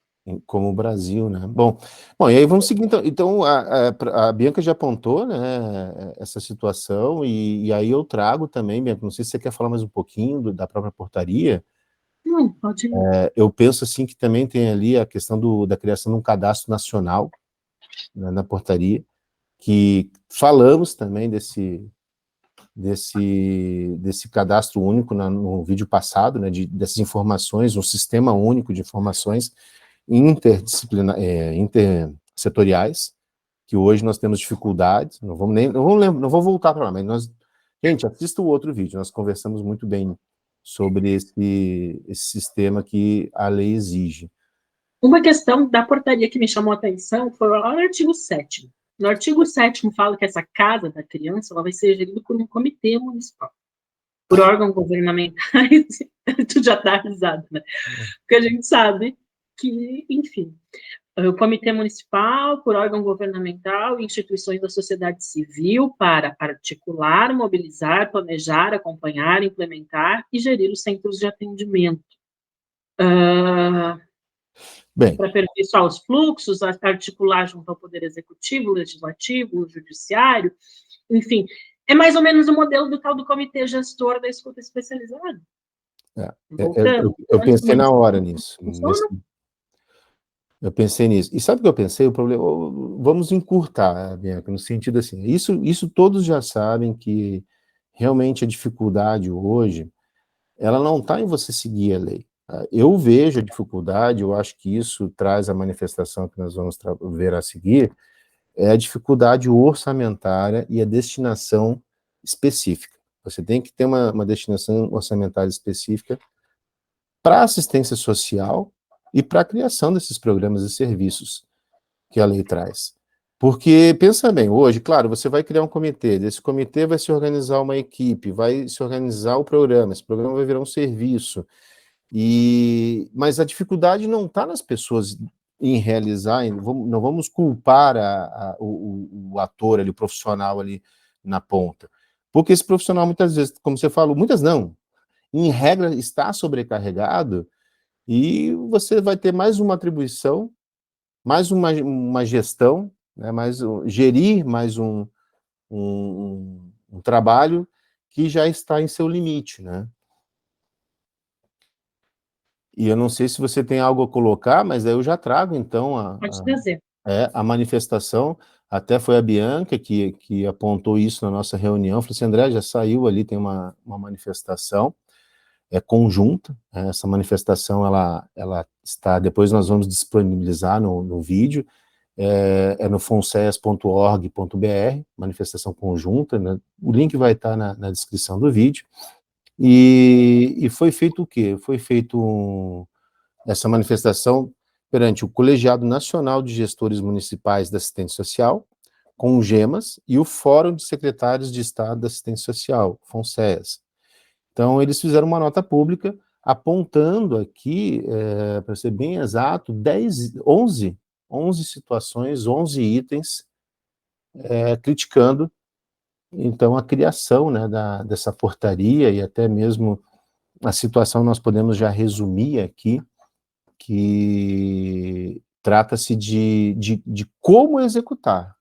Como o Brasil, né? Bom, e aí vamos seguir, então a Bianca já apontou, né, essa situação, e aí eu trago também, Bianca, não sei se você quer falar mais um pouquinho da própria portaria. Não, pode ir. Eu penso, assim, que também tem ali a questão da criação de um cadastro nacional, né, na portaria, que falamos também desse cadastro único no vídeo passado, né, dessas informações, um sistema único de informações intersetoriais, que hoje nós temos dificuldades, não vou voltar para lá, mas gente, assista o outro vídeo, nós conversamos muito bem sobre esse sistema que a lei exige. Uma questão da portaria que me chamou a atenção foi o artigo 7º. No artigo 7º fala que essa casa da criança ela vai ser gerida por um comitê municipal, por órgãos governamentais. Tu já tá risado, né? Porque a gente sabe que, enfim, o comitê municipal, por órgão governamental e instituições da sociedade civil para articular, mobilizar, planejar, acompanhar, implementar e gerir os centros de atendimento. Para aperfeiçoar os fluxos, articular junto ao Poder Executivo, Legislativo, Judiciário, enfim, é mais ou menos o modelo do tal do Comitê Gestor da Escuta Especializada. Eu pensei na hora nisso. Eu pensei nisso. E sabe o que eu pensei? O problema, vamos encurtar, Bianca, no sentido assim, isso todos já sabem que realmente a dificuldade hoje, ela não está em você seguir a lei. Eu vejo a dificuldade, eu acho que isso traz a manifestação que nós vamos ver a seguir, é a dificuldade orçamentária e a destinação específica. Você tem que ter uma destinação orçamentária específica para assistência social e para a criação desses programas e serviços que a lei traz. Porque, pensa bem, hoje, claro, você vai criar um comitê, desse comitê vai se organizar uma equipe, vai se organizar o programa, esse programa vai virar um serviço, mas a dificuldade não está nas pessoas em realizar, não vamos culpar o ator ali, o profissional ali na ponta, porque esse profissional muitas vezes, como você falou, muitas não, em regra está sobrecarregado, e você vai ter mais uma atribuição, mais uma gestão, né, gerir mais um trabalho que já está em seu limite, né? E eu não sei se você tem algo a colocar, mas aí eu já trago, então, Pode trazer. A manifestação. Até foi a Bianca que apontou isso na nossa reunião, falou assim, André, já saiu ali, tem uma manifestação conjunta, essa manifestação, ela está, depois nós vamos disponibilizar no vídeo, no fonses.org.br, manifestação conjunta, né? O link vai estar na descrição do vídeo, e foi feito o quê? Foi feito essa manifestação perante o Colegiado Nacional de Gestores Municipais da Assistência Social, com o GEMAS, e o Fórum de Secretários de Estado da Assistência Social, FONSES. Então, eles fizeram uma nota pública apontando aqui, para ser bem exato, 11 situações, 11 itens, criticando, então, a criação, né, dessa portaria, e até mesmo a situação nós podemos já resumir aqui, que trata-se de como executar.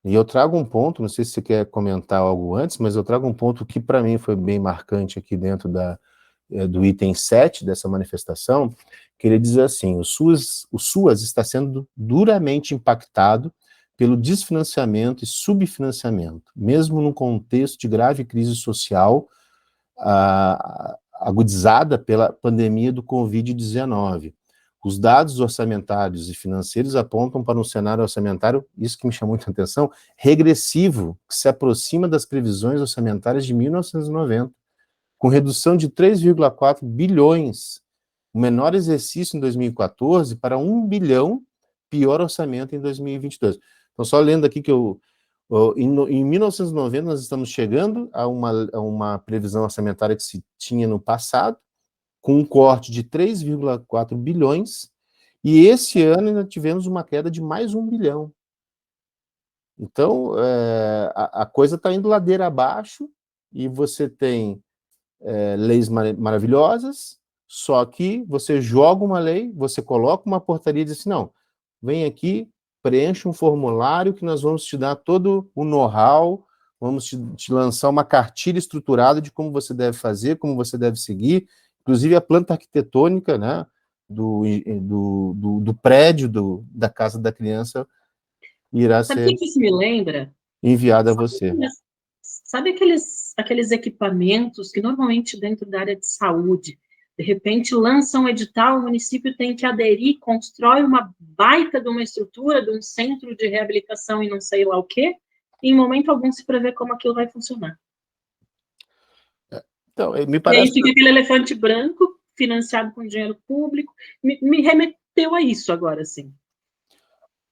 E eu trago um ponto, não sei se você quer comentar algo antes, mas eu trago um ponto que para mim foi bem marcante aqui dentro do item 7 dessa manifestação, que ele diz assim, o SUAS está sendo duramente impactado pelo desfinanciamento e subfinanciamento, mesmo num contexto de grave crise social agudizada pela pandemia do Covid-19. Os dados orçamentários e financeiros apontam para um cenário orçamentário, isso que me chamou muita atenção, regressivo, que se aproxima das previsões orçamentárias de 1990, com redução de 3,4 bilhões, o menor exercício em 2014 para 1 bilhão, pior orçamento em 2022. Então, só lendo aqui que em 1990 nós estamos chegando a uma previsão orçamentária que se tinha no passado, com um corte de 3,4 bilhões, e esse ano ainda tivemos uma queda de mais 1 bilhão. Então, a coisa está indo ladeira abaixo, e você tem leis maravilhosas, só que você joga uma lei, você coloca uma portaria e diz assim, não, vem aqui, preencha um formulário que nós vamos te dar todo o know-how, vamos te lançar uma cartilha estruturada de como você deve fazer, como você deve seguir, inclusive a planta arquitetônica, né, do prédio da casa da criança irá Sabe o ser que isso me lembra? enviada a você. Sabe aqueles equipamentos que normalmente dentro da área de saúde De repente, lança um edital, o município tem que aderir, constrói uma baita de uma estrutura, de um centro de reabilitação e não sei lá o quê, e em momento algum se prevê como aquilo vai funcionar. Então, me E parece... aí fica aquele elefante branco, financiado com dinheiro público, me remeteu a isso agora, assim.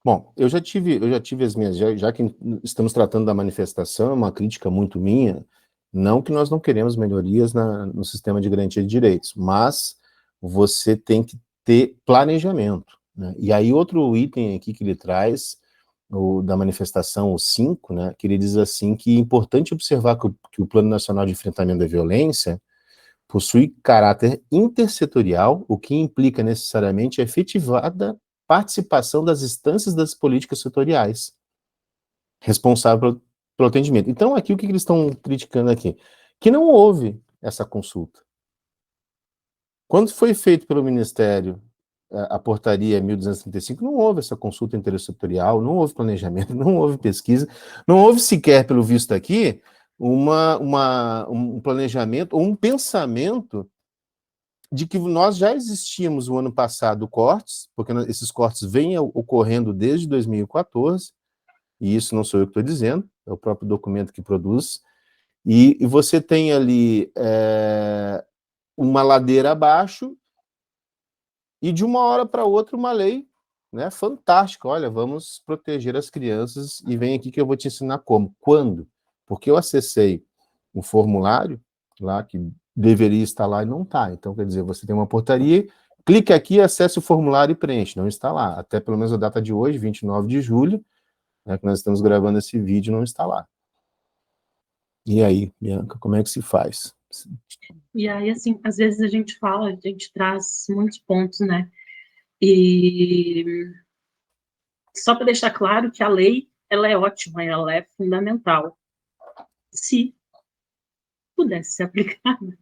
Bom, eu já tive as minhas, já que estamos tratando da manifestação, é uma crítica muito minha, não que nós não queremos melhorias no sistema de garantia de direitos, mas você tem que ter planejamento, né? E aí outro item aqui que ele traz, da manifestação, o 5, né, que ele diz assim, que é importante observar que o Plano Nacional de Enfrentamento da Violência possui caráter intersetorial, o que implica necessariamente a efetivada participação das instâncias das políticas setoriais, responsável pelo atendimento. Então, aqui, o que eles estão criticando aqui? Que não houve essa consulta. Quando foi feito pelo Ministério a portaria 1235, não houve essa consulta intersetorial, não houve planejamento, não houve pesquisa, não houve sequer, pelo visto aqui, um planejamento ou um pensamento de que nós já existíamos o ano passado cortes, porque esses cortes vêm ocorrendo desde 2014, e isso não sou eu que estou dizendo, é o próprio documento que produz, e você tem ali uma ladeira abaixo, e de uma hora para outra uma lei, né, fantástica, olha, vamos proteger as crianças, e vem aqui que eu vou te ensinar como. Quando? Porque eu acessei um formulário lá que deveria estar lá e não está. Então, quer dizer, você tem uma portaria, clique aqui, acesse o formulário e preenche. Não está lá. Até pelo menos a data de hoje, 29 de julho, né, que nós estamos gravando esse vídeo, não está lá. E aí, Bianca, como é que se faz? E aí, assim, às vezes a gente fala, a gente traz muitos pontos, né? E só para deixar claro que a lei, ela é ótima, ela é fundamental, se pudesse ser aplicada.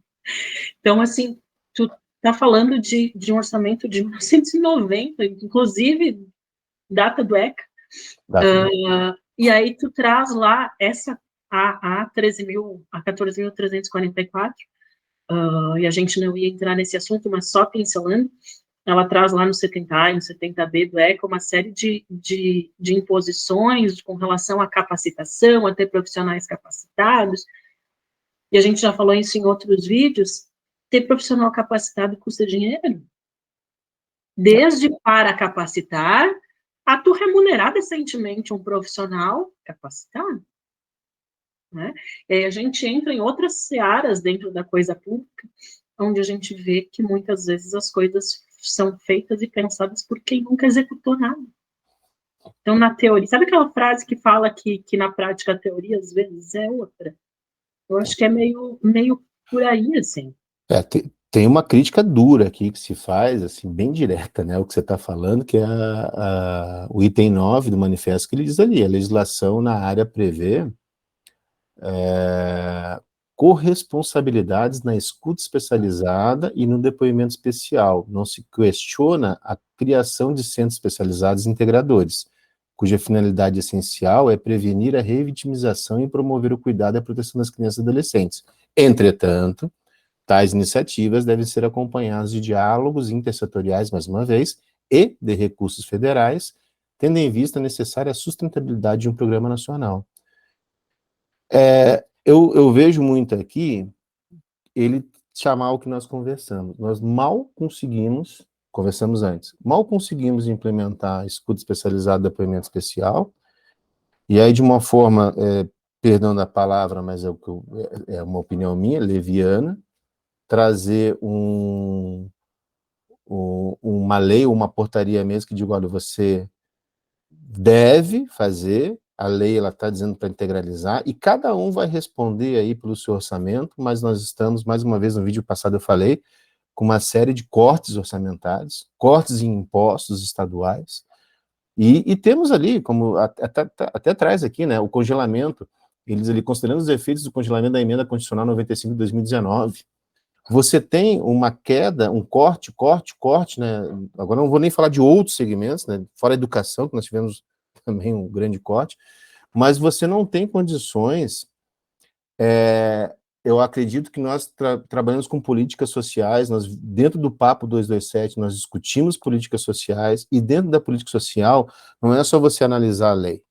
Então, assim, tu tá falando de um orçamento de 1990, inclusive data do ECA, e aí tu traz lá essa a 14.344, e a gente não ia entrar nesse assunto, mas só pincelando, ela traz lá no 70A e no 70B do ECA uma série de imposições com relação à capacitação, a ter profissionais capacitados, e a gente já falou isso em outros vídeos, ter profissional capacitado custa dinheiro. Desde para capacitar, a tu remunerar decentemente um profissional capacitado. Né? E aí a gente entra em outras searas dentro da coisa pública, onde a gente vê que muitas vezes as coisas são feitas e pensadas por quem nunca executou nada. Então, na teoria, sabe aquela frase que fala que na prática a teoria às vezes é outra? Eu acho que é meio por aí, assim. Tem uma crítica dura aqui que se faz, assim, bem direta, né, o que você está falando, que é o item 9 do manifesto, que ele diz ali, a legislação na área prevê corresponsabilidades na escuta especializada e no depoimento especial. Não se questiona a criação de centros especializados integradores, cuja finalidade essencial é prevenir a revitimização e promover o cuidado e a proteção das crianças e adolescentes. Entretanto, tais iniciativas devem ser acompanhadas de diálogos intersetoriais, mais uma vez, e de recursos federais, tendo em vista a necessária sustentabilidade de um programa nacional. Eu vejo muito aqui ele chamar o que nós conversamos. Nós mal conseguimos, conversamos antes, mal conseguimos implementar escuta especializada, depoimento especial, e aí de uma forma, perdão da palavra, mas é uma opinião minha, leviana, trazer uma lei, uma portaria mesmo que diga, olha, você deve fazer, a lei ela está dizendo para integralizar, e cada um vai responder aí pelo seu orçamento, mas nós estamos, mais uma vez, no vídeo passado eu falei, com uma série de cortes orçamentários, cortes em impostos estaduais, e temos ali, como até traz aqui, né, o congelamento, eles ali considerando os efeitos do congelamento da emenda constitucional 95 de 2019, você tem uma queda, um corte, né? Agora não vou nem falar de outros segmentos, né? Fora a educação, que nós tivemos também um grande corte, mas você não tem condições eu acredito que nós trabalhamos com políticas sociais, nós, dentro do Papo 227, nós discutimos políticas sociais, e dentro da política social, não é só você analisar a lei,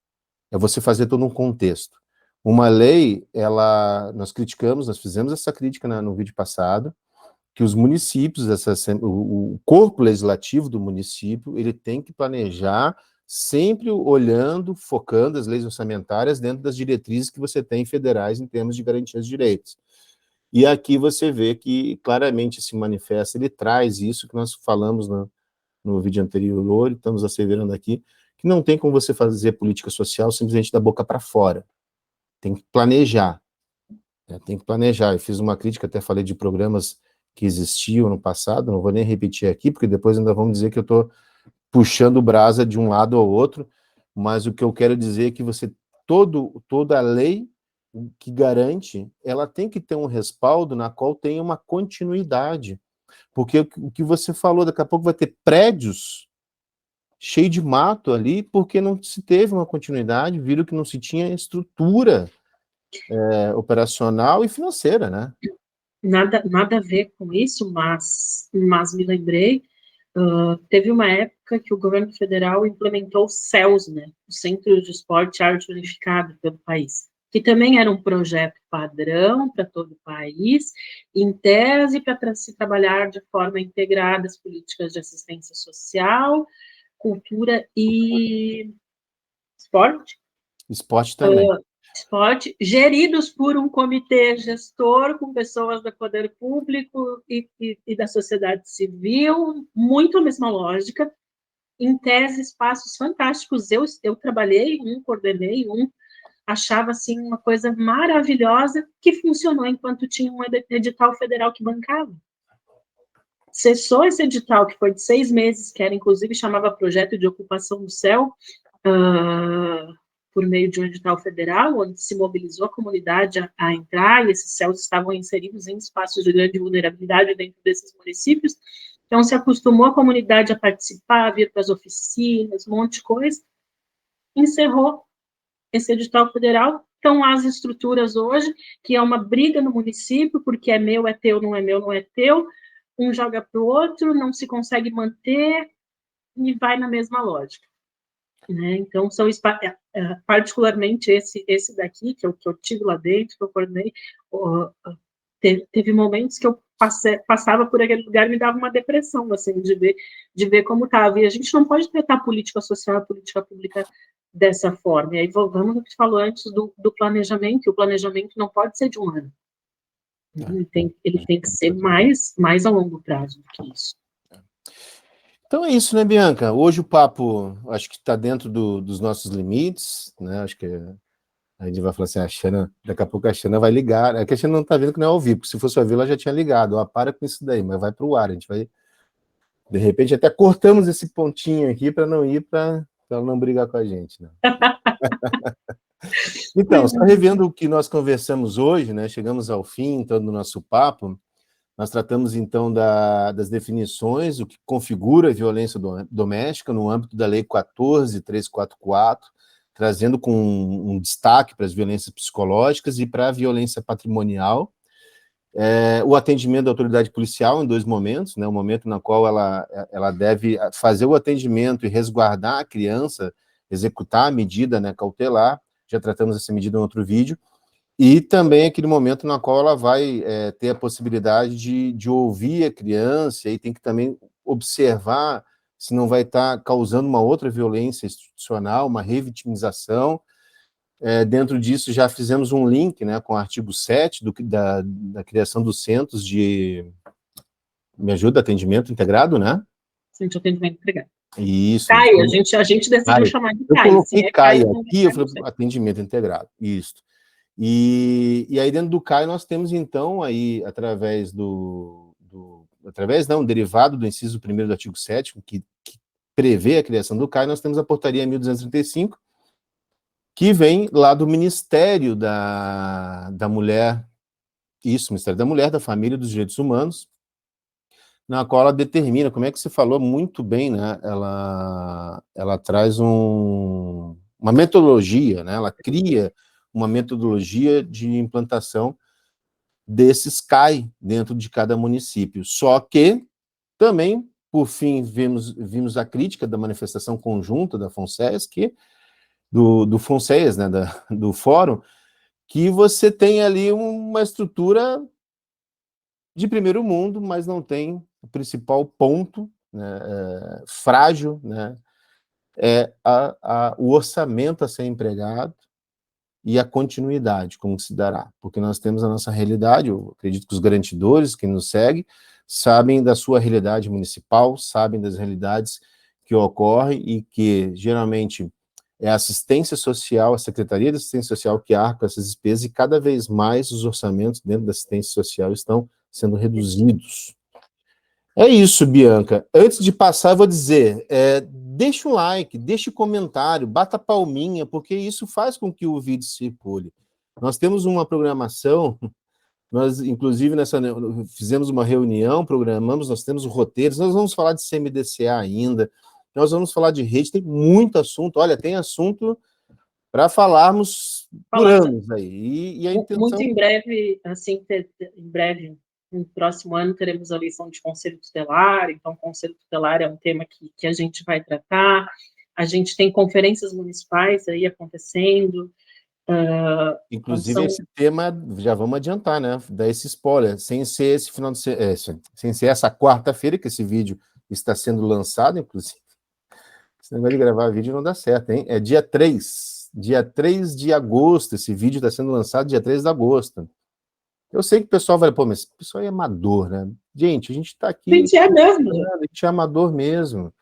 é você fazer todo um contexto. Uma lei, nós criticamos, nós fizemos essa crítica no vídeo passado, que os municípios, o corpo legislativo do município, ele tem que planejar, sempre olhando, focando as leis orçamentárias dentro das diretrizes que você tem federais em termos de garantias de direitos. E aqui você vê que claramente se manifesta, ele traz isso que nós falamos no vídeo anterior, e estamos asseverando aqui, que não tem como você fazer política social simplesmente da boca para fora. Tem que planejar. Tem que planejar. Eu fiz uma crítica, até falei de programas que existiam no passado, não vou nem repetir aqui, porque depois ainda vamos dizer que eu estou puxando brasa de um lado ao outro, mas o que eu quero dizer é que toda a lei que garante, ela tem que ter um respaldo na qual tenha uma continuidade, porque o que você falou, daqui a pouco vai ter prédios cheios de mato ali, porque não se teve uma continuidade, viram que não se tinha estrutura operacional e financeira, né? Nada a ver com isso, mas me lembrei, teve uma época que o governo federal implementou o CELS, né, o Centro de Esporte e Arte Unificado pelo país, que também era um projeto padrão para todo o país, em tese para se trabalhar de forma integrada as políticas de assistência social, cultura e esporte. Esporte também. Esporte, geridos por um comitê gestor com pessoas do poder público e da sociedade civil, muito a mesma lógica, em tese, espaços fantásticos. Eu trabalhei coordenei achava assim uma coisa maravilhosa que funcionou enquanto tinha um edital federal que bancava. Cessou esse edital, que foi de 6 meses, que era, inclusive, chamava Projeto de Ocupação do Céu, por meio de um edital federal, onde se mobilizou a comunidade a entrar, e esses céus estavam inseridos em espaços de grande vulnerabilidade dentro desses municípios. Então, se acostumou a comunidade a participar, a vir para as oficinas, um monte de coisa. Encerrou esse edital federal. Estão lá as estruturas hoje, que é uma briga no município, porque é meu, é teu, não é meu, não é teu. Um joga para o outro, não se consegue manter, e vai na mesma lógica. Né? Então, são particularmente esse daqui, que eu tive lá dentro, que eu coordenei, teve momentos que eu passava por aquele lugar e me dava uma depressão, assim, de ver como estava. E a gente não pode tratar política social e política pública dessa forma. E aí voltamos ao que falou antes do planejamento, e o planejamento não pode ser de um ano. Ele tem que ser mais a longo prazo do que isso. Então é isso, né, Bianca? Hoje o papo, acho que está dentro dos nossos limites, né? Acho que a gente vai falar assim, daqui a pouco a Xana vai ligar. É que a Xana não está vendo que não é ao vivo, porque se fosse ao vivo ela já tinha ligado. Ó, para com isso daí, mas vai para o ar. A gente vai, de repente, até cortamos esse pontinho aqui para não ir para ela não brigar com a gente, né? Então, só revendo o que nós conversamos hoje, né? Chegamos ao fim, então, do nosso papo. Nós tratamos, então, das definições, o que configura a violência doméstica no âmbito da Lei 14.344, trazendo com um destaque para as violências psicológicas e para a violência patrimonial. O atendimento da autoridade policial em 2 momentos, né? O momento na qual ela deve fazer o atendimento e resguardar a criança, executar a medida, né, cautelar. Já tratamos essa medida em outro vídeo. E também aquele momento na qual ela vai ter a possibilidade de ouvir a criança, e tem que também observar se não vai estar causando uma outra violência institucional, uma revitimização. Dentro disso, já fizemos um link, né, com o artigo 7 da criação dos centros de... Me ajuda, atendimento integrado, né? Centro de atendimento integrado. Isso. CAI, a gente decidiu chamar de CAI. Eu coloquei CAI aqui, eu falei sei. atendimento integrado. Isso. E aí dentro do CAI nós temos então aí através derivado do inciso 1º do artigo 7º, que prevê a criação do CAI, nós temos a portaria 1235, que vem lá do Ministério da Mulher, Ministério da Mulher, da Família e dos Direitos Humanos, na qual ela determina, como é que você falou muito bem, né? Ela traz uma metodologia, né? Ela cria uma metodologia de implantação desses cai dentro de cada município. Só que também, por fim, vimos a crítica da manifestação conjunta da FONSESC, do FONSES, né, do fórum, que você tem ali uma estrutura de primeiro mundo, mas não tem o principal ponto, né, frágil, né, o orçamento a ser empregado e a continuidade, como se dará. Porque nós temos a nossa realidade, eu acredito que os garantidores que nos seguem sabem da sua realidade municipal, sabem das realidades que ocorrem e que, geralmente, é a assistência social, a Secretaria de Assistência Social que arca com essas despesas, e cada vez mais os orçamentos dentro da assistência social estão sendo reduzidos. É isso, Bianca. Antes de passar, eu vou dizer, deixa um like, deixa um comentário, bata palminha, porque isso faz com que o vídeo circule. Nós temos uma programação, nós, inclusive, fizemos uma reunião, programamos, nós temos roteiros, nós vamos falar de CMDCA ainda, nós vamos falar de rede, tem muito assunto, olha, tem assunto para falarmos por anos aí. E a intenção... Muito em breve, assim, em breve, no próximo ano, teremos a eleição de Conselho Tutelar, então, Conselho Tutelar é um tema que a gente vai tratar, a gente tem conferências municipais aí acontecendo. Inclusive, esse tema, já vamos adiantar, né? Dar esse spoiler, sem ser esse final de sem ser essa quarta-feira, que esse vídeo está sendo lançado, inclusive. Esse negócio de gravar vídeo não dá certo, hein? É dia 3 de agosto, esse vídeo está sendo lançado dia 3 de agosto. Eu sei que o pessoal vai, pô, mas o pessoal é amador, né? Gente, a gente está aqui... A gente é mesmo. A gente é amador mesmo.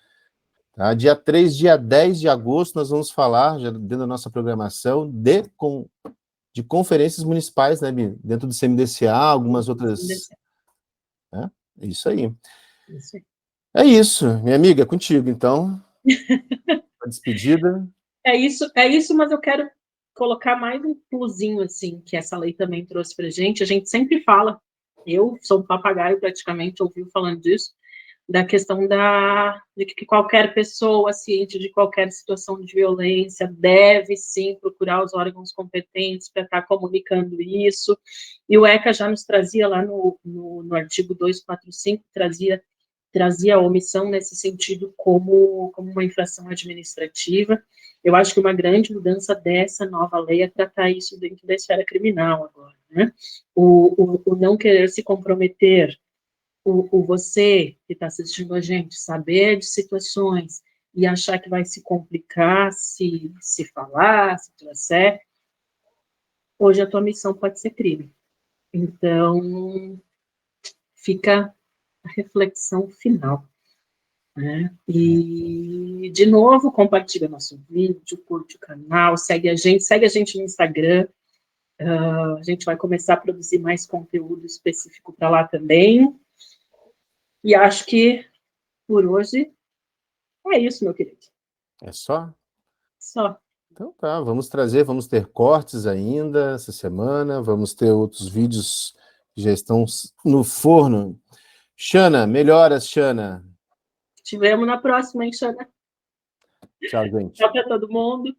Tá? Dia 3, dia 10 de agosto, nós vamos falar, já dentro da nossa programação, de conferências municipais, né, Bi? Dentro do CMDCA, algumas outras... É isso aí. É isso, minha amiga, contigo, então. A despedida. É isso, mas eu quero colocar mais um plusinho, assim, que essa lei também trouxe pra gente. A gente sempre fala, eu sou um papagaio praticamente, ouviu falando disso, da questão de que qualquer pessoa ciente de qualquer situação de violência deve, sim, procurar os órgãos competentes para estar comunicando isso. E o ECA já nos trazia lá no artigo 245, trazia a omissão nesse sentido como uma infração administrativa. Eu acho que uma grande mudança dessa nova lei é tratar isso dentro da esfera criminal agora, né? O não querer se comprometer, o você que está assistindo a gente saber de situações e achar que vai se complicar se falar, se trouxer, hoje a tua missão pode ser crime. Então, fica a reflexão final. Né? E, de novo, compartilha nosso vídeo, curte o canal, segue a gente no Instagram. A gente vai começar a produzir mais conteúdo específico para lá também. E acho que, por hoje, é isso, meu querido. É só? Só. Então tá, vamos ter cortes ainda essa semana, vamos ter outros vídeos que já estão no forno. Xana, melhoras, Xana. Te vemos na próxima, hein, Xana? Tchau, gente. Tchau para todo mundo.